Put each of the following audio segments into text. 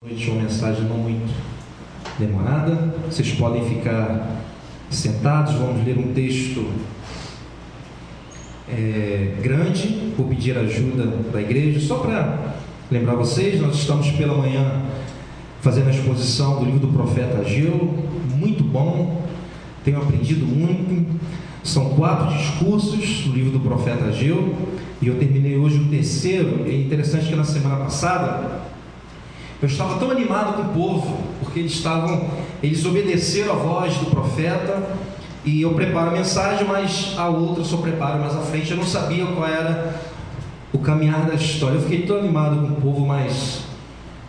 Uma mensagem não muito demorada. Vocês podem ficar sentados. Vamos ler um texto grande. Vou pedir ajuda da igreja. Só para lembrar vocês, nós estamos pela manhã fazendo a exposição do livro do profeta Ageu. Muito bom, tenho aprendido muito. São 4 discursos do livro do profeta Ageu e eu terminei hoje o terceiro. É interessante que na semana passada eu estava tão animado com o povo, porque eles obedeceram a voz do profeta, e eu preparo a mensagem, mas a outra eu só preparo mais à frente. Eu não sabia qual era o caminhar da história. Eu fiquei tão animado com o povo, mas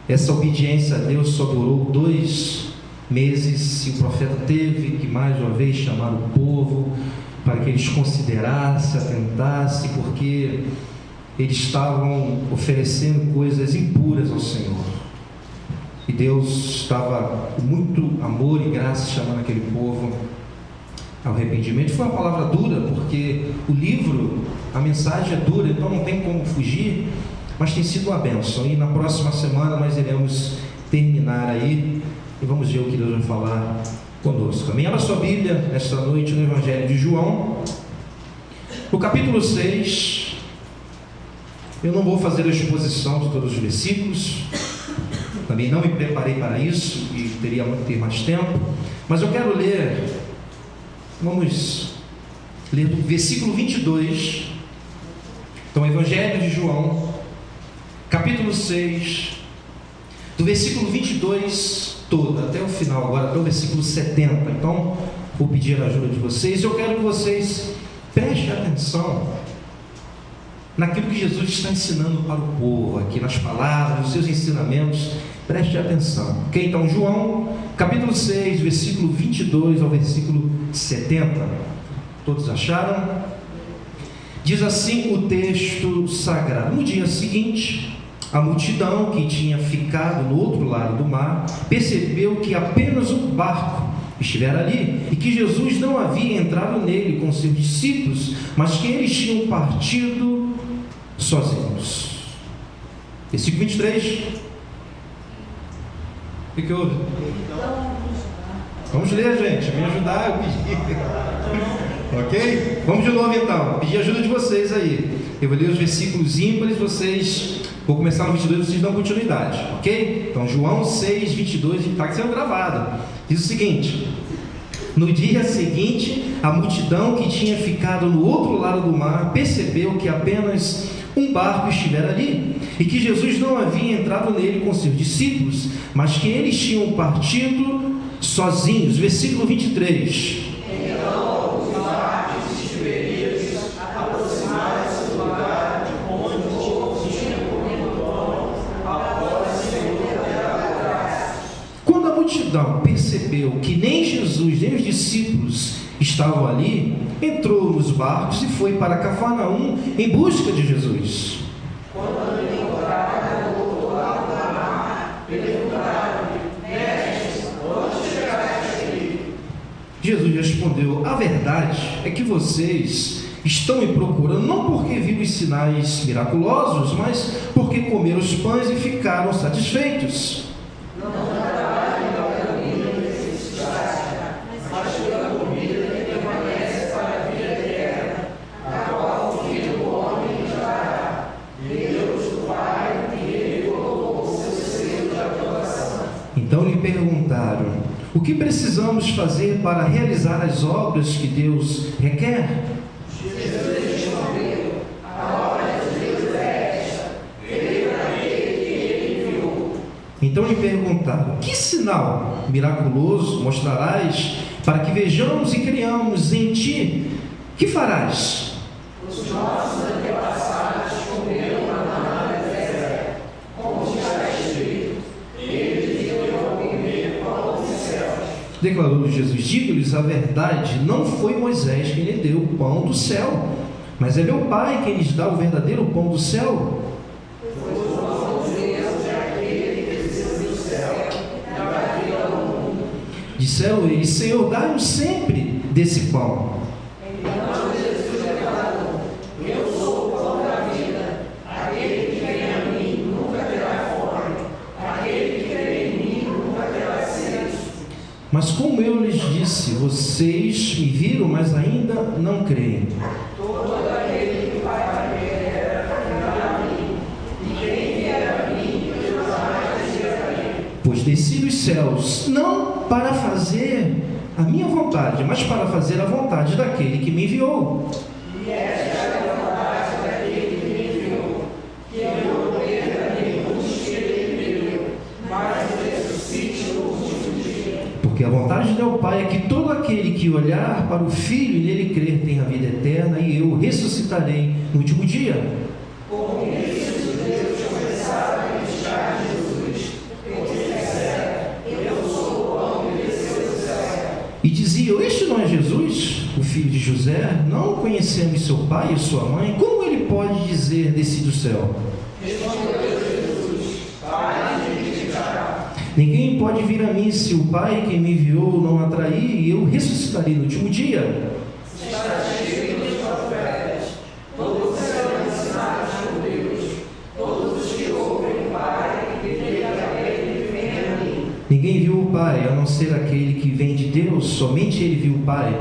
essa obediência a Deus só durou 2 meses, e o profeta teve que mais uma vez chamar o povo para que eles considerassem, atentassem, porque eles estavam oferecendo coisas impuras ao Senhor. E Deus estava com muito amor e graça chamando aquele povo ao arrependimento. Foi uma palavra dura, porque o livro, a mensagem é dura, então não tem como fugir, mas tem sido uma bênção. E na próxima semana nós iremos terminar aí e vamos ver o que Deus vai falar conosco. Amém? Abra sua Bíblia esta noite no Evangelho de João, no capítulo 6. Eu não vou fazer a exposição de todos os versículos, também não me preparei para isso e teria muito ter mais tempo, mas eu quero ler, vamos ler do versículo 22, então Evangelho de João, capítulo 6, do versículo 22 todo, até o final, agora até o versículo 70, então vou pedir a ajuda de vocês. Eu quero que vocês prestem atenção naquilo que Jesus está ensinando para o povo, aqui nas palavras, nos seus ensinamentos. Preste atenção, ok? Então, João, capítulo 6, versículo 22 ao versículo 70. Todos acharam? Diz assim o texto sagrado: no dia seguinte, a multidão que tinha ficado no outro lado do mar percebeu que apenas um barco estivera ali e que Jesus não havia entrado nele com seus discípulos, mas que eles tinham partido sozinhos. Versículo 23. O que houve? Vamos ler, gente. Me ajudar, eu pedi. Ok? Vamos de novo então. Pedir ajuda de vocês aí. Eu vou ler os versículos ímpares, vou começar no 22 e vocês dão continuidade. Ok? Então, João 6, 22, está sendo gravado. Diz o seguinte: no dia seguinte, a multidão que tinha ficado no outro lado do mar percebeu que apenas um barco estivera ali, e que Jesus não havia entrado nele com seus discípulos, mas que eles tinham partido sozinhos. Versículo 23. Então os barcos estiveram aproximaram-se do lugar onde o povo tinha comido pão após a segunda praga. Quando a multidão percebeu que nem Jesus nem os discípulos estavam ali, entrou nos barcos e foi para Cafarnaum em busca de Jesus. Quando ele encontraram do outro lado do mar, perguntaram-lhe: Mestre, onde chegaste aqui? Jesus respondeu: a verdade é que vocês estão me procurando não porque viram os sinais miraculosos, mas porque comeram os pães e ficaram satisfeitos. Não trabalhem para a comida necessidade, mas pela comida que permanece para a vida eterna, a qual o Filho do Homem lhes dará. Deus do Pai, que ele colocou o seu selo de aprovação. Então lhe perguntaram: o que precisamos fazer para realizar as obras que Deus requer? Jesus respondeu: a obra de Deus é esta, crer naquele que ele enviou. Então lhe perguntaram: que sinal miraculoso mostrarás para que vejamos e criamos em ti? Que farás? Os nossos antepassados comeram maná no deserto, como está escrito: eles deu a comer pão dos céus. Declarou Jesus: digo-lhes a verdade, não foi Moisés quem lhe deu o pão do céu, mas é meu Pai quem lhes dá o verdadeiro pão do céu. Pois o pão de Deus é aquele que desceu do céu e dá vida ao mundo. Disseram eles: Senhor, dá-nos sempre desse pão. Então Jesus declarou: eu sou o pão da vida. Aquele que vem a mim nunca terá fome. Aquele que crê Mas como eu lhes disse, vocês me viram, mas ainda não creem. Todo aquele que o Pai me der, virá a mim, e quem vier a mim, eu jamais descerei. Pois desci dos céus, não para fazer a minha vontade, mas para fazer a vontade daquele que me enviou. E esta é a vontade daquele que me enviou, que eu não perca nenhum dos que ele me deu, mas ressuscite no último dia. Porque a vontade de meu Pai é que todo aquele que olhar para o Filho e nele crer tenha a vida eterna, e eu ressuscitarei no último dia. Com isso, os judeus começaram a criticar Jesus, porque disseram: eu sou o pão que desceu do céu. E diziam: este não é Jesus, o filho de José? Não conhecemos seu pai e sua mãe? Como ele pode dizer: desci do céu? Respondeu Jesus: Pai, me criticará. Ninguém pode vir a mim se o Pai que me enviou não atrair, e eu ressuscitarei no último dia. Está cheio dos profetas, todos serão ensinados por Deus, todos os que ouvem o Pai e creem a ele vêm a mim. Ninguém viu o Pai, a não ser aquele que vem de Deus, somente ele viu o Pai.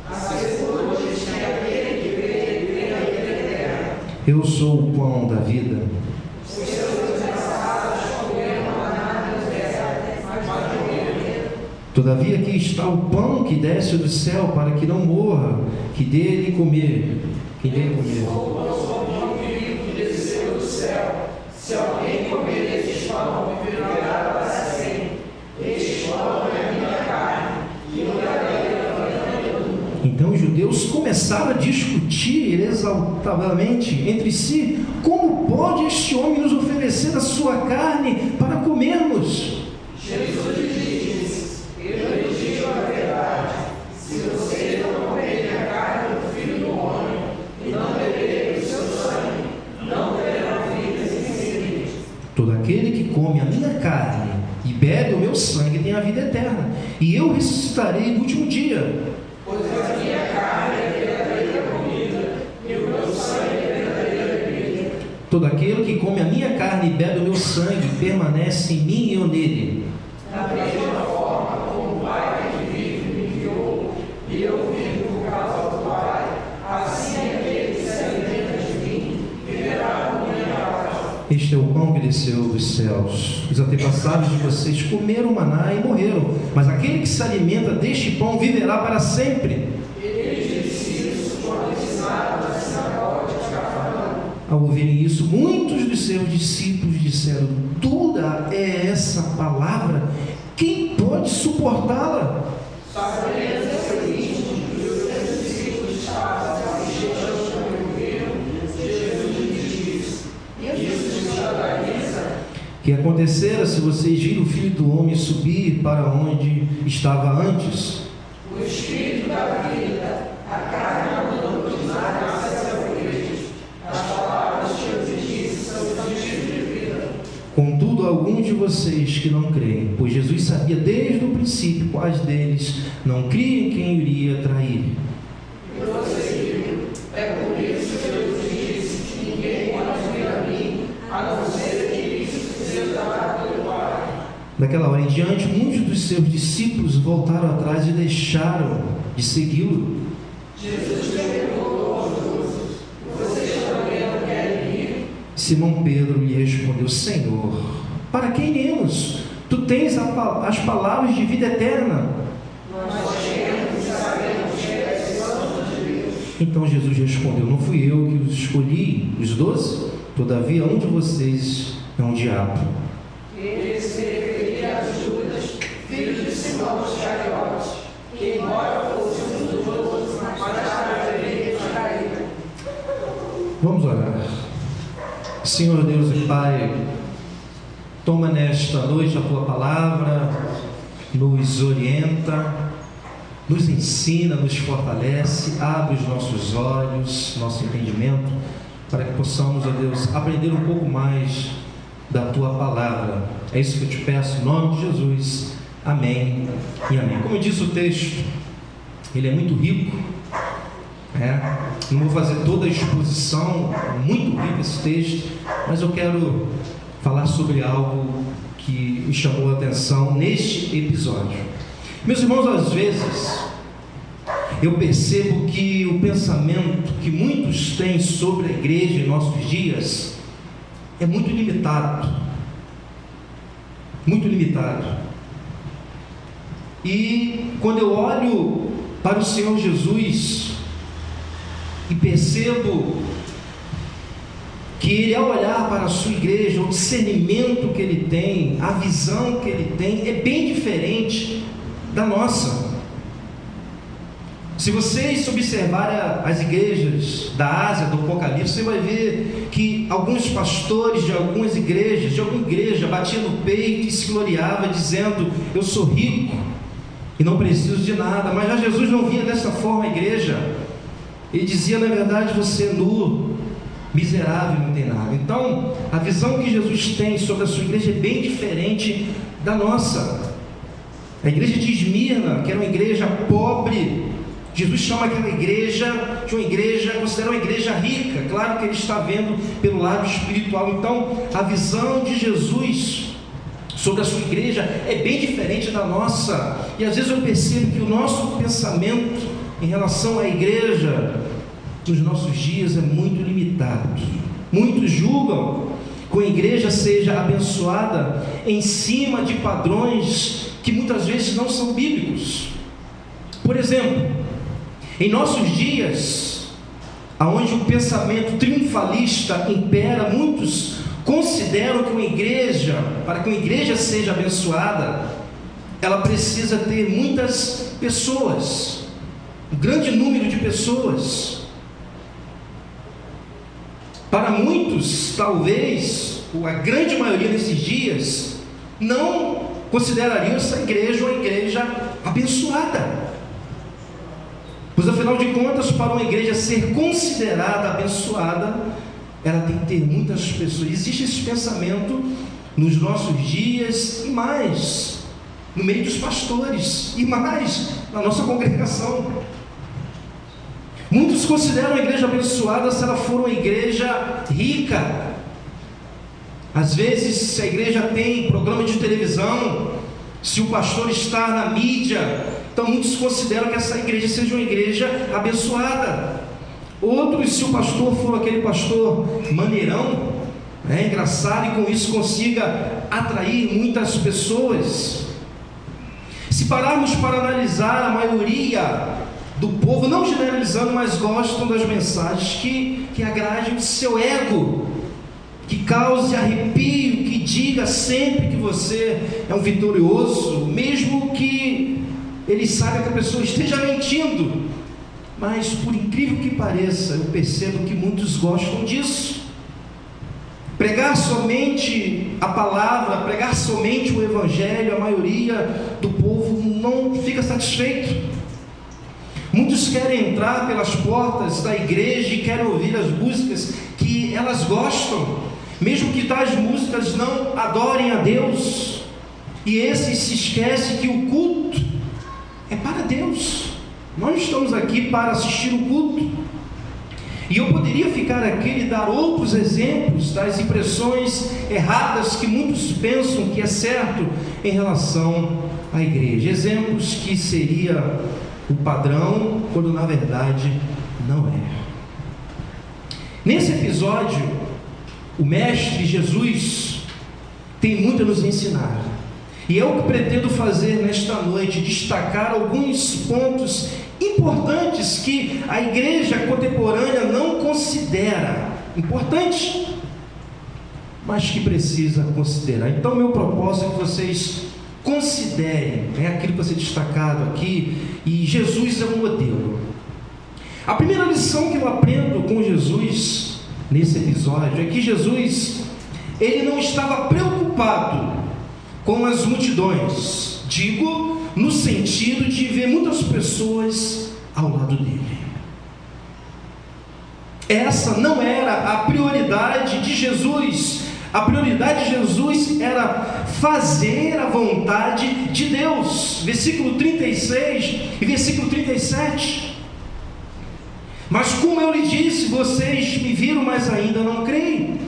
Asseguro-lhes que aquele que vê tem a vida eterna. Eu sou o pão da vida. Os seus antepassados comeram maná no deserto, mas morreram. Todavia aqui está o pão que desce do céu, para que não morra, que dele comer. Quem dele comer. O pão vivo que desceu do céu. Se alguém comer este pão, viverá para sempre. Este pão é a minha carne, e eu darei a vida do mundo. Então os judeus começaram a discutir exaltadamente entre si: como pode este homem nos oferecer a sua carne para comermos? Jesus lhes disse: eu lhes digo a verdade, se vocês não comerem a carne do Filho do Homem e não beberem o seu sangue, não terão vida infinita. Todo aquele que come a minha carne e bebe o meu sangue tem a vida eterna, e eu ressuscitarei no último dia. Pois a minha carne é verdadeira comida, e o meu sangue é verdadeira bebida. Todo aquele que come a minha carne e bebe o meu sangue permanece em mim e eu nele. Da mesma forma como o Pai que vive me enviou, e eu vivo por causa do Pai, assim aquele que se alimenta de mim viverá por minha causa. Este é o pão que desceu dos céus. Os antepassados de vocês comeram maná e morreram, mas aquele que se alimenta deste pão viverá para sempre. Ele disse isso quando ensinava na sinagoga de Cafarnaum. Ao ouvirem isso, muitos dos seus discípulos disseram: dura é essa palavra, quem pode suportá-la? Sabendo seu íntimo que os seus discípulos estavam chegando para ouvi-lo, Jesus lhes disse: isso te escandaliza? Que acontecera se vocês viram o Filho do Homem subir para onde estava antes? O Espírito da vida, a carne não produz nada satisfatório. As palavras que eu te disse são o Espírito de vida. Contudo, alguns de vocês que não creem, pois Jesus sabia desde o princípio quais deles não criam em quem iria trair. E prosseguiu: é por isso que eu te disse que ninguém pode vir a mim, a não ser que isso seja dado pelo Pai. Daquela hora em diante, muitos dos seus discípulos voltaram atrás e deixaram de segui-lo. Jesus perguntou aos doze: vocês também não querem ir? Simão Pedro lhe respondeu: Senhor, para quem iremos? Tu tens as palavras de vida eterna. Nós temos e sabemos que és santo de Deus. Então Jesus respondeu: não fui eu que os escolhi, os 12? Todavia um de vocês é um diabo. Ele se referia a Judas, filho de Simão Iscariotes, que embora fosse um dos 12, mas tarde traído. Vamos orar. Senhor Deus e Pai, toma nesta noite a Tua palavra, nos orienta, nos ensina, nos fortalece, abre os nossos olhos, nosso entendimento, para que possamos, ó Deus, aprender um pouco mais da Tua palavra. É isso que eu te peço, em nome de Jesus. Amém e amém. Como diz o texto, ele é muito rico. Não vou fazer toda a exposição, muito rico esse texto, mas eu quero falar sobre algo que me chamou a atenção neste episódio. Meus irmãos, às vezes eu percebo que o pensamento que muitos têm sobre a igreja em nossos dias é muito limitado. Muito limitado. E quando eu olho para o Senhor Jesus e percebo que Ele, ao olhar para a sua igreja, o discernimento que Ele tem, a visão que Ele tem, é bem diferente da nossa. Se vocês observarem as igrejas da Ásia, do Apocalipse, você vai ver que alguns pastores de algumas igrejas, de alguma igreja, batiam no peito e se gloriava, dizendo: eu sou rico e não preciso de nada. Mas já Jesus não via dessa forma a igreja. Ele dizia: na verdade, você é nu, miserável, não tem nada. Então, a visão que Jesus tem sobre a sua igreja é bem diferente da nossa. A igreja de Esmirna, que era uma igreja pobre, Jesus chama aquela igreja de uma igreja, considera uma igreja rica. Claro que ele está vendo pelo lado espiritual. Então, a visão de Jesus sobre a sua igreja é bem diferente da nossa. E às vezes eu percebo que o nosso pensamento em relação à igreja nos nossos dias é muito limitado. Muitos julgam que a igreja seja abençoada em cima de padrões que muitas vezes não são bíblicos. Por exemplo, em nossos dias, onde o pensamento triunfalista impera, muitos consideram que uma igreja, para que uma igreja seja abençoada, ela precisa ter muitas pessoas, um grande número de pessoas. Para muitos, talvez, ou a grande maioria desses dias, não considerariam essa igreja uma igreja abençoada. Pois afinal de contas, para uma igreja ser considerada abençoada, ela tem que ter muitas pessoas. Existe esse pensamento nos nossos dias e mais no meio dos pastores e mais na nossa congregação. Muitos consideram a igreja abençoada se ela for uma igreja rica. Às vezes, se a igreja tem programa de televisão, se o pastor está na mídia, então muitos consideram que essa igreja seja uma igreja abençoada. Outros, se o pastor for aquele pastor maneirão, engraçado, e com isso consiga atrair muitas pessoas. Se pararmos para analisar, a maioria do povo, não generalizando, mas gostam das mensagens que agradem o seu ego, que cause arrepio, que diga sempre que você é um vitorioso, mesmo que ele saiba que a pessoa esteja mentindo. Mas por incrível que pareça, eu percebo que muitos gostam disso. Pregar somente a palavra, pregar somente o evangelho, a maioria do povo não fica satisfeito. Muitos querem entrar pelas portas da igreja e querem ouvir as músicas que elas gostam, mesmo que tais músicas não adorem a Deus. E esses se esquecem que o culto é para Deus. Nós estamos aqui para assistir o culto. E eu poderia ficar aqui e dar outros exemplos das impressões erradas que muitos pensam que é certo em relação à igreja. Exemplos que seria o padrão, quando na verdade não é. Nesse episódio, o Mestre Jesus tem muito a nos ensinar. E é o que pretendo fazer nesta noite, destacar alguns pontos importantes que a igreja contemporânea não considera importantes, mas que precisa considerar. Então, meu propósito é que vocês considerem aquilo que vai ser destacado aqui, e Jesus é um modelo. A primeira lição que eu aprendo com Jesus nesse episódio é que Jesus, ele não estava preocupado com as multidões, digo, no sentido de ver muitas pessoas ao lado dele. Essa não era a prioridade de Jesus. A prioridade de Jesus era fazer a vontade de Deus. Versículo 36 e versículo 37. Mas como eu lhe disse, vocês me viram, mas ainda não creem.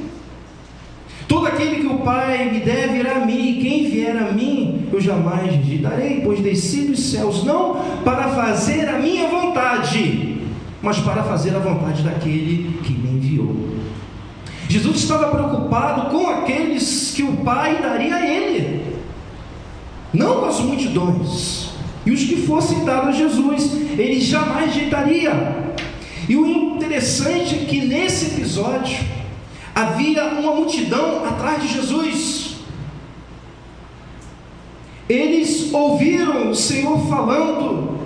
Todo aquele que o Pai me der virá a mim, e quem vier a mim, eu jamais rejeitarei, pois desci dos céus, não para fazer a minha vontade, mas para fazer a vontade daquele que me enviou. Jesus estava preocupado com aqueles que o Pai daria a ele, não com as multidões. E os que fossem dados a Jesus, ele jamais rejeitaria. E o interessante é que nesse episódio havia uma multidão atrás de Jesus. Eles ouviram o Senhor falando,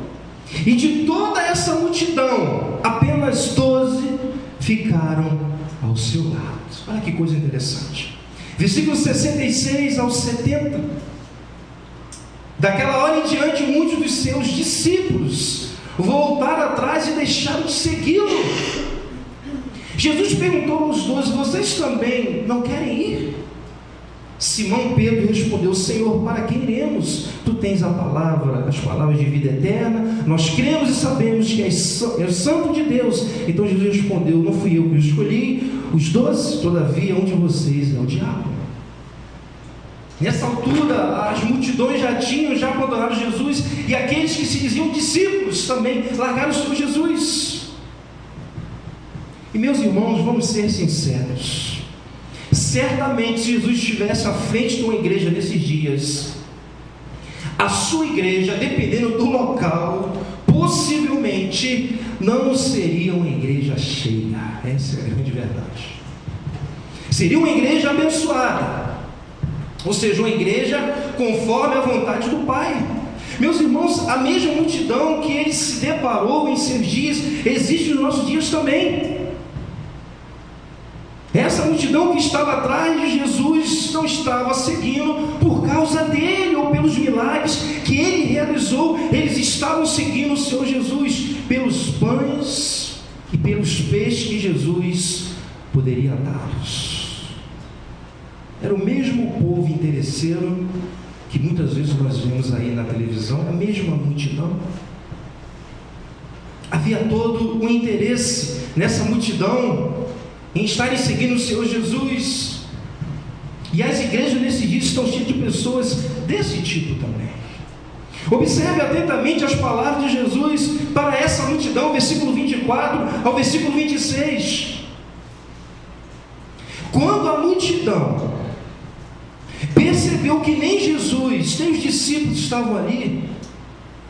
e de toda essa multidão, apenas 12 ficaram ao seu lado. Olha que coisa interessante. Versículos 66 ao 70. Daquela hora em diante, muitos dos seus discípulos voltaram atrás e deixaram de segui-lo. Jesus perguntou aos 12: vocês também não querem ir? Simão Pedro respondeu: Senhor, para quem iremos? Tu tens as palavras de vida eterna, nós cremos e sabemos que és santo de Deus. Então Jesus respondeu: não fui eu que os escolhi, os 12, todavia um de vocês é o diabo. Nessa altura, as multidões já tinham abandonado Jesus, e aqueles que se diziam discípulos também largaram o Senhor Jesus. E meus irmãos, vamos ser sinceros, certamente se Jesus estivesse à frente de uma igreja nesses dias, a sua igreja, dependendo do local, possivelmente não seria uma igreja cheia. Essa é a grande verdade. Seria uma igreja abençoada, ou seja, uma igreja conforme a vontade do Pai. Meus irmãos, a mesma multidão que ele se deparou em seus dias, existe nos nossos dias também. Essa multidão que estava atrás de Jesus não estava seguindo por causa dele ou pelos milagres que ele realizou. Eles estavam seguindo o Senhor Jesus pelos pães e pelos peixes que Jesus poderia dar-los. Era o mesmo povo interesseiro que muitas vezes nós vemos aí na televisão, a mesma multidão. Havia todo o interesse nessa multidão em estarem seguindo o Senhor Jesus. E as igrejas nesses dias estão cheias de pessoas desse tipo também. Observe atentamente as palavras de Jesus para essa multidão, versículo 24 ao versículo 26. Quando a multidão percebeu que nem Jesus, nem os discípulos estavam ali,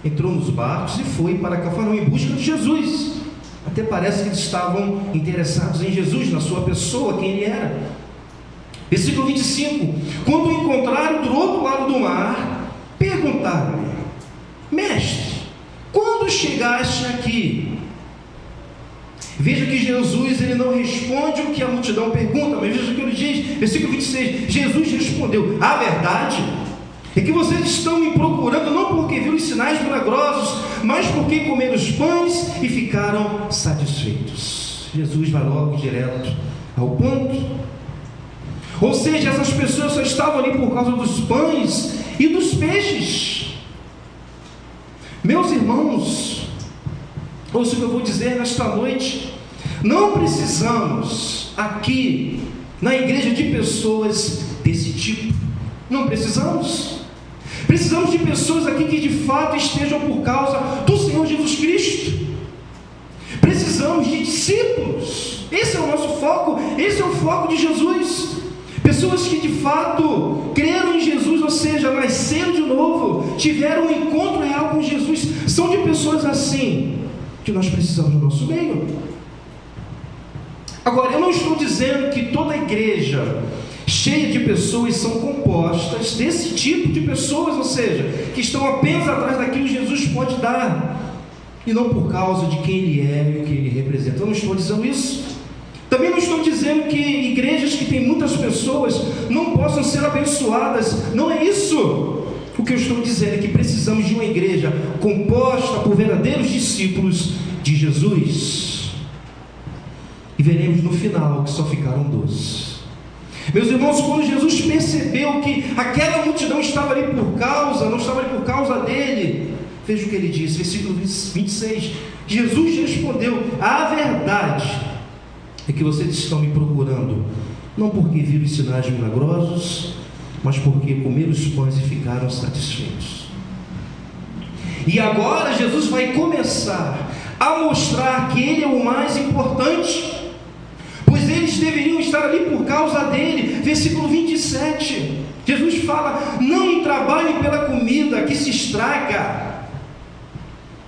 entrou nos barcos e foi para Cafarnaum em busca de Jesus. Até parece que eles estavam interessados em Jesus, na sua pessoa, quem ele era. Versículo 25: quando o encontraram do outro lado do mar, perguntaram-lhe: Mestre, quando chegaste aqui? Veja que Jesus ele não responde o que a multidão pergunta, mas veja o que ele diz, versículo 26, Jesus respondeu: a verdade é que vocês estão me procurando não porque viram os sinais milagrosos, mas porque comeram os pães e ficaram satisfeitos. Jesus vai logo direto ao ponto. Ou seja, essas pessoas só estavam ali por causa dos pães e dos peixes. Meus irmãos, ouça o que eu vou dizer nesta noite. Não precisamos aqui na igreja de pessoas desse tipo. Não precisamos. Precisamos de pessoas aqui que de fato estejam por causa do Senhor Jesus Cristo. Precisamos de discípulos. Esse é o nosso foco. Esse é o foco de Jesus. Pessoas que de fato creram em Jesus, ou seja, nasceram de novo, tiveram um encontro real com Jesus. São de pessoas assim que nós precisamos no nosso meio. Agora, eu não estou dizendo que toda igreja cheia de pessoas são compostas desse tipo de pessoas, ou seja, que estão apenas atrás daquilo que Jesus pode dar, e não por causa de quem ele é e o que ele representa. Eu não estou dizendo isso. Também não estou dizendo que igrejas que têm muitas pessoas não possam ser abençoadas. Não é isso. O que eu estou dizendo é que precisamos de uma igreja composta por verdadeiros discípulos de Jesus. E veremos no final que só ficaram 12. Meus irmãos, quando Jesus percebeu que aquela multidão estava ali por causa, não estava ali por causa dele, veja o que ele disse, versículo 26. Jesus respondeu: a verdade é que vocês estão me procurando não porque viram os sinais milagrosos, mas porque comeram os pães e ficaram satisfeitos. E agora Jesus vai começar a mostrar que Ele é o mais importante, pois eles deveriam estar ali por causa dele. Versículo 27, Jesus fala: não trabalhem pela comida que se estraga,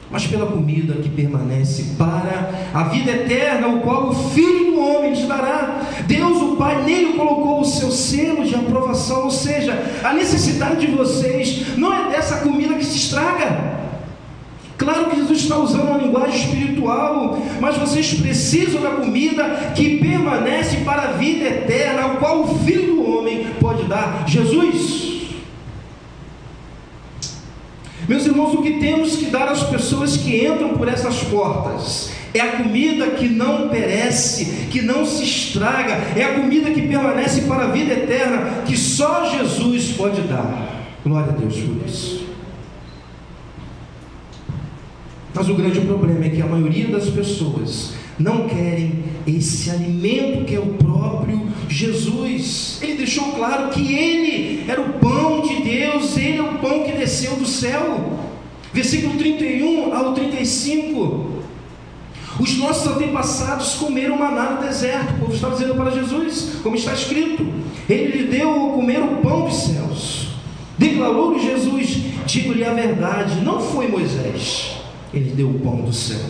mas pela comida que permanece para a vida eterna, o qual o Filho do Homem lhes dará. Deus, o Pai, nele colocou o seu selo de aprovação, ou seja, a necessidade de vocês não é dessa comida que se estraga. Claro que Jesus está usando uma linguagem espiritual, mas vocês precisam da comida que permanece para a vida eterna, o qual o Filho do Homem pode dar. Jesus. Meus irmãos, o que temos que dar às pessoas que entram por essas portas é a comida que não perece, que não se estraga, é a comida que permanece para a vida eterna, que só Jesus pode dar. Glória a Deus por isso. Mas o grande problema é que a maioria das pessoas não querem esse alimento que é o próprio Jesus. Ele deixou claro que Ele era o pão de Deus, Ele é o pão que desceu do céu. Versículo 31 ao 35. Os nossos antepassados comeram maná no deserto. O povo estava dizendo para Jesus, como está escrito: Ele lhe deu a comer o pão dos céus. Declarou-lhe Jesus: digo-lhe a verdade, não foi Moisés, ele deu o pão do céu,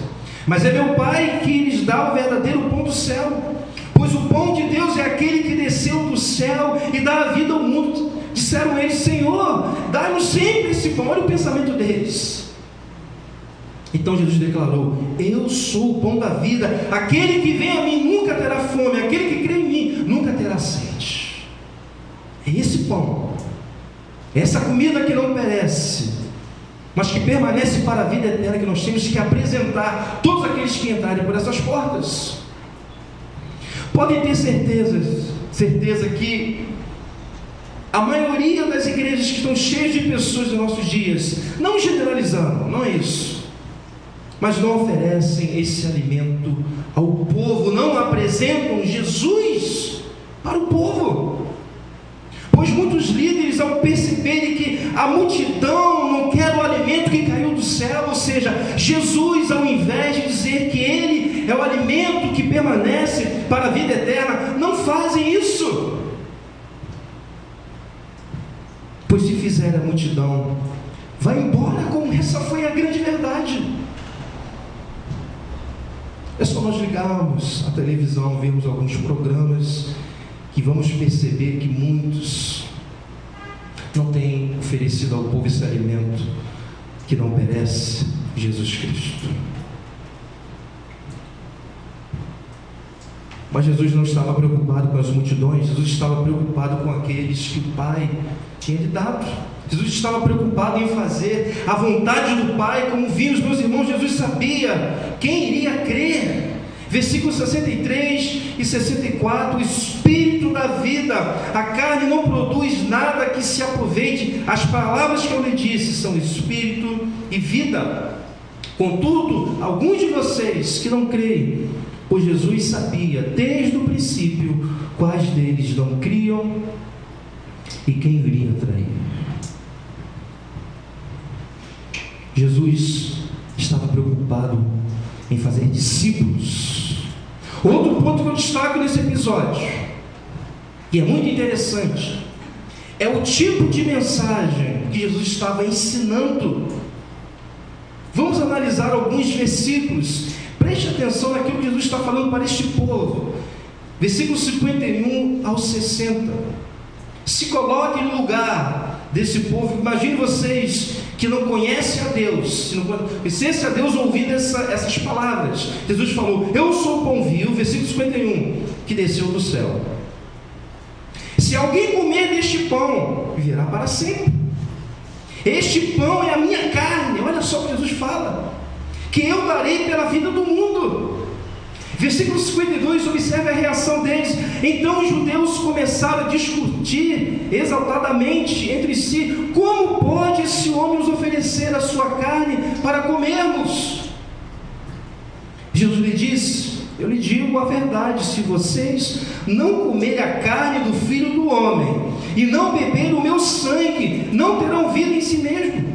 mas é meu Pai que lhes dá o verdadeiro pão do céu. Pois o pão de Deus é aquele que desceu do céu e dá a vida ao mundo. Disseram eles: Senhor, dá-nos sempre esse pão. Olha o pensamento deles. Então Jesus declarou: eu sou o pão da vida. Aquele que vem a mim nunca terá fome, aquele que crê em mim nunca terá sede. É esse pão, essa comida que não perece, mas que permanece para a vida eterna, que nós temos que apresentar todos aqueles que entrarem por essas portas. Podem ter certeza que a maioria das igrejas que estão cheias de pessoas nos nossos dias, não generalizando, não é isso, mas não oferecem esse alimento ao povo, não apresentam Jesus para o povo. Pois muitos líderes, ao perceberem que a multidão não quer o alimento que caiu do céu, ou seja, Jesus, ao invés de dizer que Ele é o alimento que permanece para a vida eterna, não fazem isso. Pois se fizer a multidão, vai embora, como essa foi a grande verdade. É só nós ligarmos a televisão, vermos alguns programas, que vamos perceber que muitos não têm oferecido ao povo esse alimento que não perece, Jesus Cristo. Mas Jesus não estava preocupado com as multidões, Jesus estava preocupado com aqueles que o Pai tinha lhe dado. Jesus estava preocupado em fazer a vontade do Pai, como vimos, meus irmãos. Jesus sabia quem iria crer. Versículos 63 e 64, o Espírito da vida, a carne não produz nada que se aproveite, as palavras que eu lhe disse são Espírito e vida. Contudo, alguns de vocês que não creem, pois Jesus sabia desde o princípio quais deles não criam e quem iria trair. Jesus estava preocupado em fazer discípulos. Outro ponto que eu destaco nesse episódio, e é muito interessante, é o tipo de mensagem que Jesus estava ensinando. Vamos analisar alguns versículos. Preste atenção naquilo que Jesus está falando para este povo. Versículos 51 ao 60. Se coloquem no lugar desse povo. Imagine vocês que não conhecem a Deus, se não conhecem a Deus ouvindo essas palavras. Jesus falou: eu sou o pão vivo, versículo 51, que desceu do céu. Se alguém comer deste pão, viverá para sempre. Este pão é a minha carne. Olha só o que Jesus fala, que eu darei pela vida do mundo. Versículo 52, observe a reação deles. Então os judeus começaram a discutir exaltadamente entre si: como pode esse homem nos oferecer a sua carne para comermos? Jesus lhe disse: eu lhe digo digo a verdade: se vocês não comerem a carne do Filho do Homem e não beberem o meu sangue, não terão vida em si mesmo.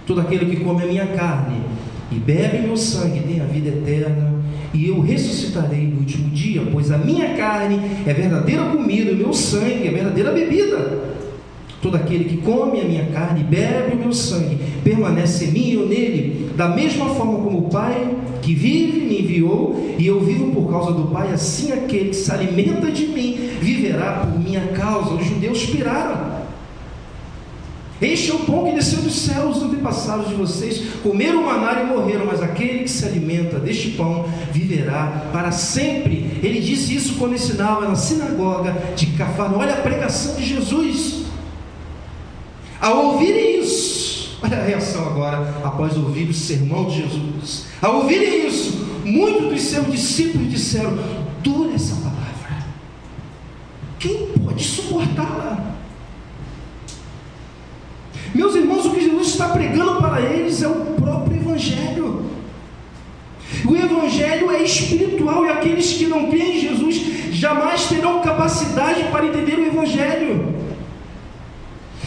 Todo aquele que come a minha carne e bebe meu sangue tem a vida eterna, e eu ressuscitarei no último dia, pois a minha carne é verdadeira comida, e o meu sangue é verdadeira bebida. Todo aquele que come a minha carne e bebe o meu sangue permanece em mim e eu nele, da mesma forma como o Pai que vive me enviou, e eu vivo por causa do Pai, assim aquele que se alimenta de mim viverá por minha causa. Os judeus piraram. Este é o pão que desceu dos céus. Os antepassados de vocês comeram o maná e morreram, mas aquele que se alimenta deste pão viverá para sempre. Ele disse isso quando ensinava na sinagoga de Cafarnaum. Olha a pregação de Jesus. Ao ouvirem isso, olha a reação agora após ouvir o sermão de Jesus. Ao ouvirem isso, muitos dos seus discípulos disseram: dura essa palavra, quem pode suportá-la? Meus irmãos, o que Jesus está pregando para eles é o próprio Evangelho. O Evangelho é espiritual, e aqueles que não creem em Jesus jamais terão capacidade para entender o Evangelho.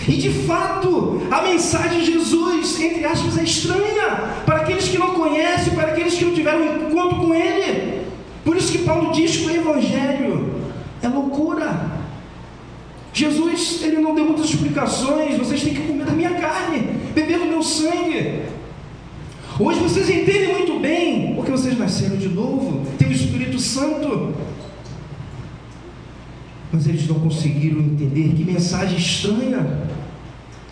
E de fato, a mensagem de Jesus, entre aspas, é estranha para aqueles que não conhecem, para aqueles que não tiveram um encontro com Ele. Por isso que Paulo diz que o Evangelho é loucura. Jesus, Ele não deu muitas explicações: vocês têm que comer da minha carne, beber do meu sangue. Hoje vocês entendem muito bem, porque vocês nasceram de novo, tem o Espírito Santo. Mas eles não conseguiram entender. Que mensagem estranha.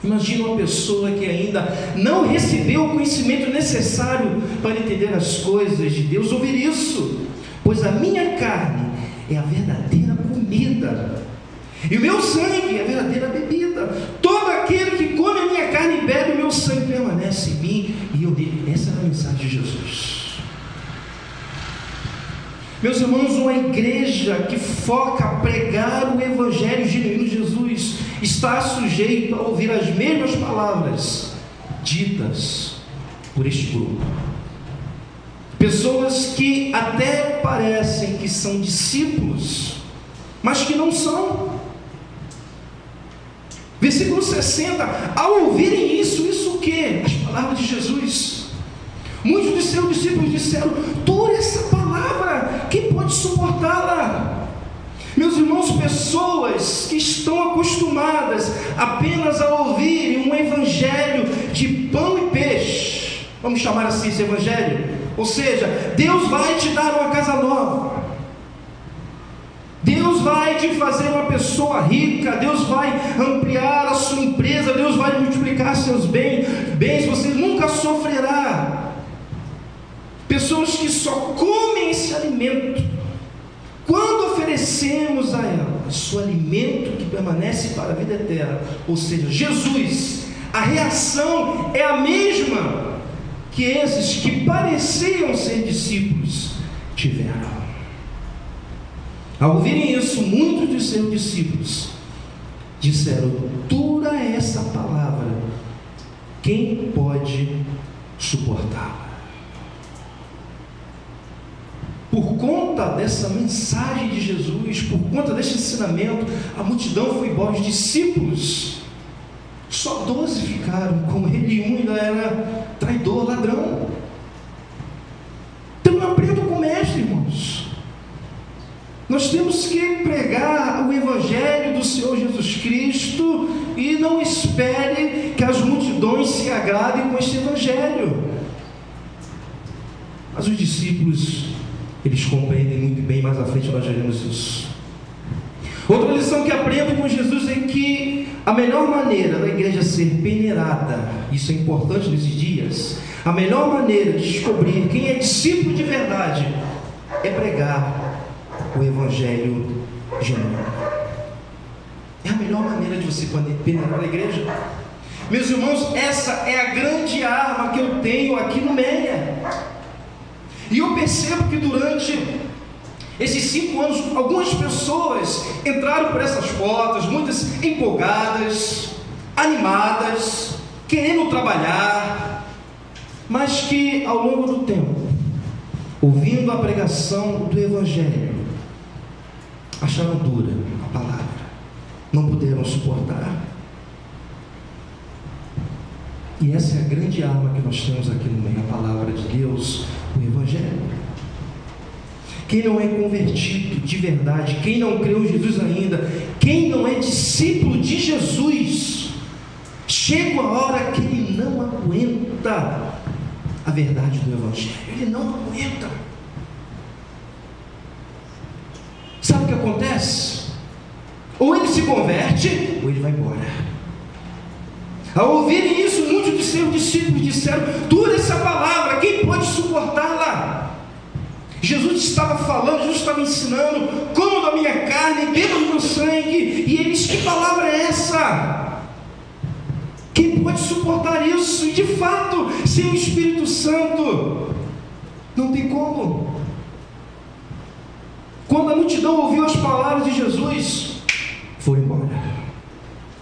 Imagina uma pessoa que ainda não recebeu o conhecimento necessário para entender as coisas de Deus ouvir isso: pois a minha carne é a verdadeira comida, e o meu sangue é a verdadeira bebida. Todo aquele que come a minha carne e bebe o meu sangue permanece em mim e eu nele. Essa é a mensagem de Jesus. Meus irmãos, uma igreja que foca a pregar o Evangelho genuíno de Jesus está sujeito a ouvir as mesmas palavras ditas por este grupo. Pessoas que até parecem que são discípulos, mas que não são. Versículo 60, ao ouvirem isso o quê? As palavras de Jesus. Muitos de seus discípulos disseram: dura essa palavra, quem pode suportá-la? Meus irmãos, pessoas que estão acostumadas apenas a ouvirem um evangelho de pão e peixe, vamos chamar assim esse evangelho, ou seja, Deus vai te dar uma casa nova, Deus vai te fazer uma pessoa rica, Deus vai ampliar a sua empresa, Deus vai multiplicar seus bens, você nunca sofrerá. Pessoas que só comem esse alimento. Quando oferecemos a elas o alimento que permanece para a vida eterna, ou seja, Jesus, a reação é a mesma que esses que pareciam ser discípulos tiveram. Ao ouvirem isso, muitos de seus discípulos disseram: dura essa palavra, quem pode suportá-la? Por conta dessa mensagem de Jesus, por conta desse ensinamento, a multidão foi embora. Os discípulos, só 12 ficaram com ele, e um ainda era traidor, ladrão. Então aprenda com o mestre, irmãos. Nós temos que pregar o Evangelho do Senhor Jesus Cristo e não espere que as multidões se agradem com este Evangelho. Mas os discípulos, eles compreendem muito bem, mais à frente nós veremos isso. Outra lição que aprendo com Jesus é que a melhor maneira da igreja ser peneirada, isso é importante nesses dias, a melhor maneira de descobrir quem é discípulo de verdade é pregar o Evangelho genuíno. É a melhor maneira de você peneirar a igreja. Meus irmãos, essa é a grande arma que eu tenho aqui no Meia. E eu percebo que durante esses 5 anos, algumas pessoas entraram por essas portas, muitas empolgadas, animadas, querendo trabalhar, mas que ao longo do tempo ouvindo a pregação do Evangelho, acharam dura a palavra, não puderam suportar. E essa é a grande arma que nós temos aqui no meio, a palavra de Deus, o Evangelho. Quem não é convertido de verdade, quem não creu em Jesus ainda, quem não é discípulo de Jesus, chega a hora que ele não aguenta a verdade do Evangelho, ele não aguenta. Sabe o que acontece? Ou ele se converte, ou ele vai embora. Ao ouvirem isso, muitos de seus discípulos disseram: dura essa palavra, quem pode suportá-la? Jesus estava falando, Jesus estava ensinando: como da minha carne, beba do meu sangue. E eles: que palavra é essa? Quem pode suportar isso? E de fato, sem o Espírito Santo, não tem como. Quando a multidão ouviu as palavras de Jesus, foram embora.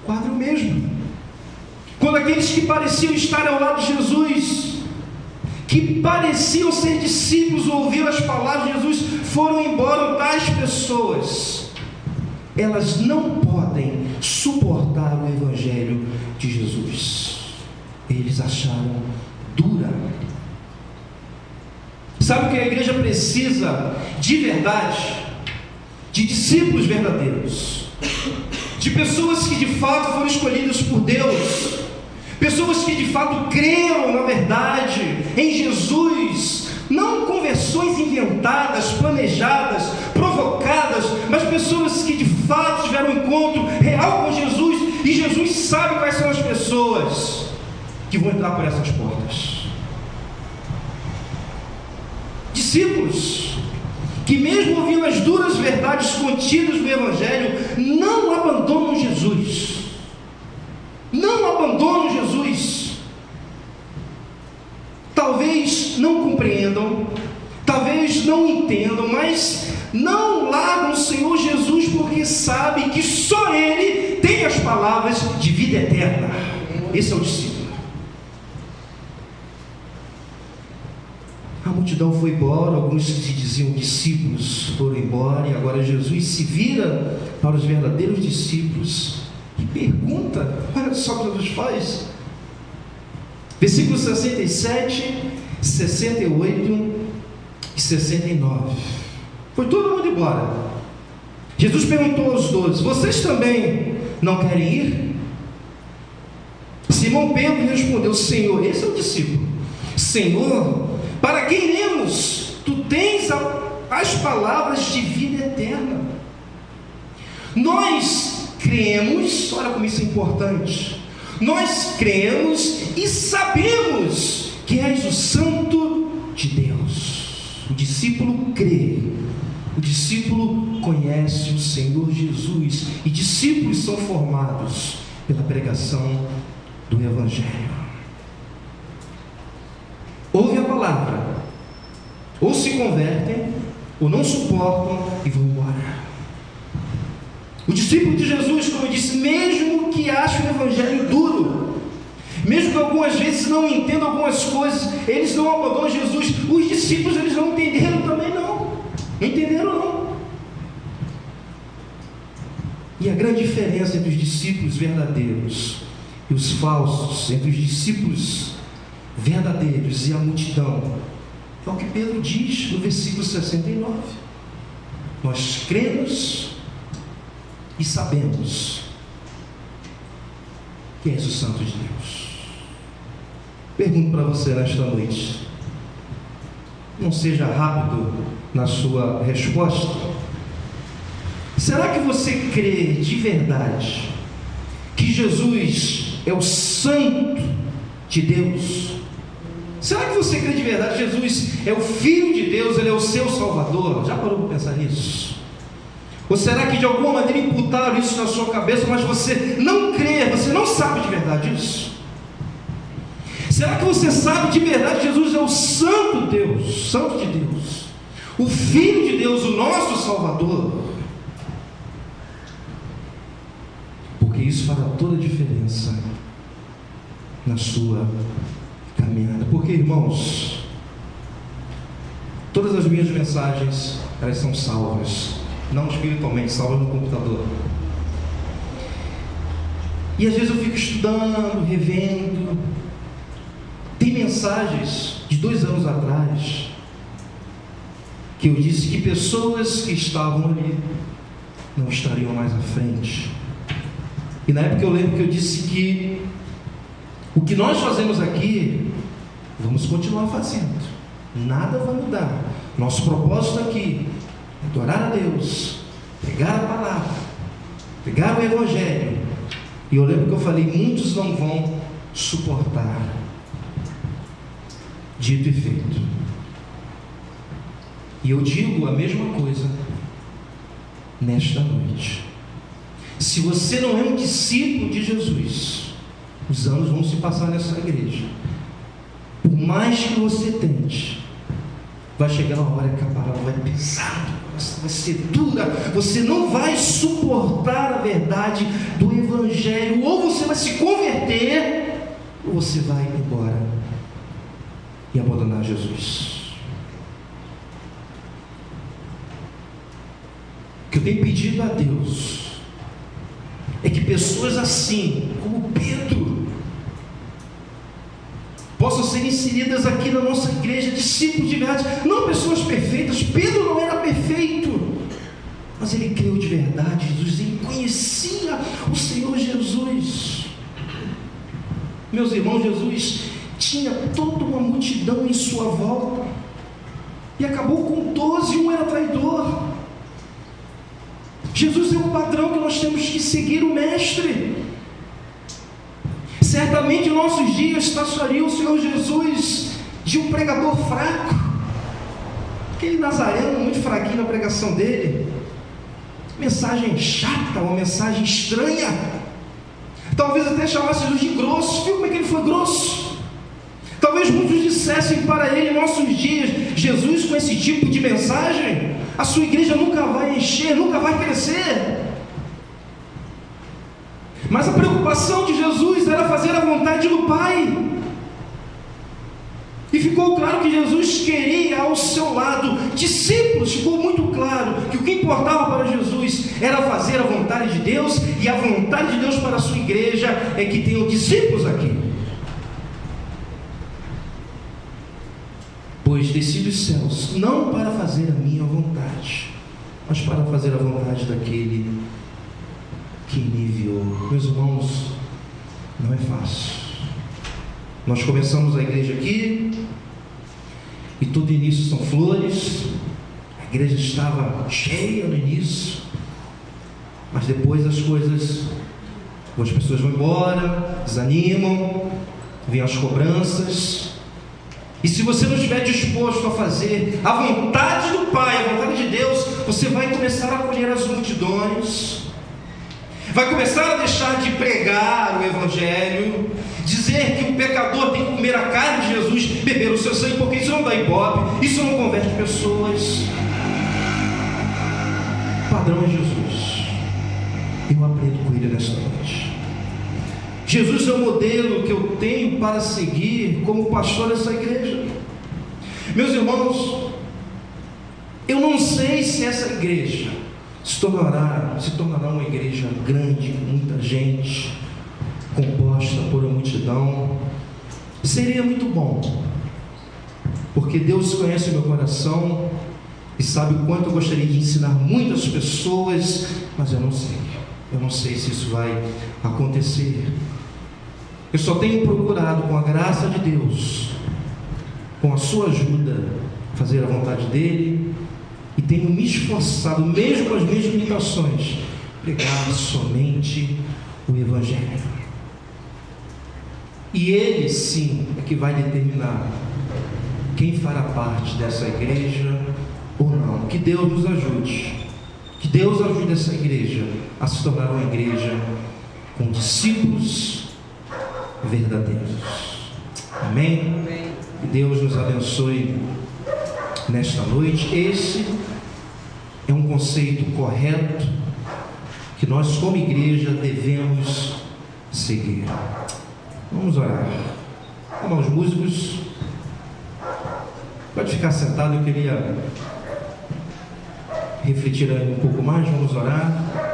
Quadro mesmo. Quando aqueles que pareciam estar ao lado de Jesus, que pareciam ser discípulos, ouviram as palavras de Jesus, foram embora, tais pessoas, elas não podem suportar o Evangelho de Jesus. Eles acharam dura. Sabe o que a igreja precisa de verdade? De discípulos verdadeiros, de pessoas que de fato foram escolhidas por Deus, pessoas que de fato creram na verdade, em Jesus, não conversões inventadas, planejadas, provocadas, mas pessoas que de fato tiveram um encontro real com Jesus, e Jesus sabe quais são as pessoas que vão entrar por essas portas. Discípulos que, mesmo ouvindo as duras verdades contidas no Evangelho, não abandonam Jesus. Não abandonam Jesus. Talvez não compreendam, talvez não entendam, mas não largam o Senhor Jesus, porque sabem que só Ele tem as palavras de vida eterna. Esse é o discípulo. A multidão foi embora, alguns se diziam discípulos foram embora, e agora Jesus se vira para os verdadeiros discípulos e pergunta: olha só o que Jesus faz. Versículos 67, 68 e 69. Foi todo mundo embora. Jesus perguntou aos 12: vocês também não querem ir? Simão Pedro respondeu: Senhor, esse é o discípulo, Senhor, para quem iremos? Tu tens as palavras de vida eterna. Nós cremos, olha como isso é importante, nós cremos e sabemos que és o Santo de Deus. O discípulo crê, o discípulo conhece o Senhor Jesus, e discípulos são formados pela pregação do Evangelho. Ouvem a palavra, ou se convertem, ou não suportam e vão embora. O discípulo de Jesus, como eu disse, mesmo que ache o Evangelho duro, mesmo que algumas vezes não entendam algumas coisas, eles não abandonam Jesus. Os discípulos, eles não entenderam também não entenderam não. E a grande diferença entre os discípulos verdadeiros e os falsos, entre os discípulos verdadeiros e a multidão, é o que Pedro diz no versículo 69. Nós cremos e sabemos que és o Santo de Deus. Pergunto para você nesta noite, não seja rápido na sua resposta. Será que você crê de verdade que Jesus é o Santo de Deus? Será que você crê de verdade que Jesus é o Filho de Deus, Ele é o seu Salvador? Já parou para pensar nisso? Ou será que de alguma maneira imputaram isso na sua cabeça, mas você não crê, você não sabe de verdade isso? Será que você sabe de verdade que Jesus é o Santo Deus, Santo de Deus, o Filho de Deus, o nosso Salvador? Porque isso fará toda a diferença na sua caminhada. Porque, irmãos, Todas as minhas mensagens, elas são salvas, não espiritualmente, salvas no computador. E às vezes eu fico estudando, revendo. Tem mensagens de 2 anos atrás que eu disse que pessoas que estavam ali não estariam mais à frente. E na época eu lembro que eu disse que o que nós fazemos aqui, vamos continuar fazendo. Nada vai mudar. Nosso propósito aqui é adorar a Deus, pregar a palavra, pregar o Evangelho. E eu lembro que eu falei, muitos não vão suportar. Dito e feito. E eu digo a mesma coisa nesta noite. Se você não é um discípulo de Jesus, os anos vão se passar nessa igreja. Por mais que você tente, vai chegar uma hora que a palavra vai pesar, vai ser dura, você não vai suportar a verdade do Evangelho. Ou você vai se converter, ou você vai embora e abandonar Jesus. O que eu tenho pedido a Deus é que pessoas assim, como Pedro, possam ser inseridas aqui na nossa igreja, discípulos de verdade, não pessoas perfeitas. Pedro não era perfeito, mas ele creu de verdade, Jesus, ele conhecia o Senhor Jesus. Meus irmãos, Jesus tinha toda uma multidão em sua volta, e acabou com 12, um era traidor. Jesus é um padrão que nós temos que seguir o Mestre. Certamente em nossos dias taxaria o Senhor Jesus de um pregador fraco, aquele nazareno muito fraquinho na pregação dele, mensagem chata, uma mensagem estranha. Talvez até chamasse Jesus de grosso. Viu como é que ele foi grosso? Talvez muitos dissessem para ele em nossos dias, Jesus com esse tipo de mensagem, a sua igreja nunca vai encher, nunca vai crescer. Mas a preocupação de Jesus era fazer a vontade do Pai. E ficou claro que Jesus queria ao seu lado discípulos. Ficou muito claro que o que importava para Jesus era fazer a vontade de Deus. E a vontade de Deus para a sua igreja é que tenham discípulos aqui. Pois desci dos céus, não para fazer a minha vontade, mas para fazer a vontade daquele que me enviou. Meus irmãos, não é fácil. Nós começamos a igreja aqui, e todo início são flores. A igreja estava cheia no início, mas depois as coisas, as pessoas vão embora, desanimam, vêm as cobranças. E se você não estiver disposto a fazer a vontade do Pai, a vontade de Deus, você vai começar a colher as multidões, vai começar a deixar de pregar o Evangelho, dizer que o pecador tem que comer a carne de Jesus, beber o seu sangue, porque isso não dá ibope, isso não converte pessoas. O padrão é Jesus. Eu aprendo com ele nesta noite. Jesus é o modelo que eu tenho para seguir como pastor dessa igreja. Meus irmãos, eu não sei se essa igreja se tornará uma igreja grande, com muita gente, composta por uma multidão. Seria muito bom, porque Deus conhece o meu coração e sabe o quanto eu gostaria de ensinar muitas pessoas, mas eu não sei se isso vai acontecer. Eu só tenho procurado, com a graça de Deus, com a sua ajuda, fazer a vontade dele, e tenho me esforçado, mesmo com as minhas limitações, pregar somente o Evangelho. E ele sim é que vai determinar quem fará parte dessa igreja ou não. Que Deus nos ajude, que Deus ajude essa igreja a se tornar uma igreja com discípulos verdadeiros. Amém? Amém. Que Deus nos abençoe nesta noite. Esse é um conceito correto que nós como igreja devemos seguir. Vamos orar. Vamos aos músicos. Pode ficar sentado, eu queria refletir aí um pouco mais, vamos orar.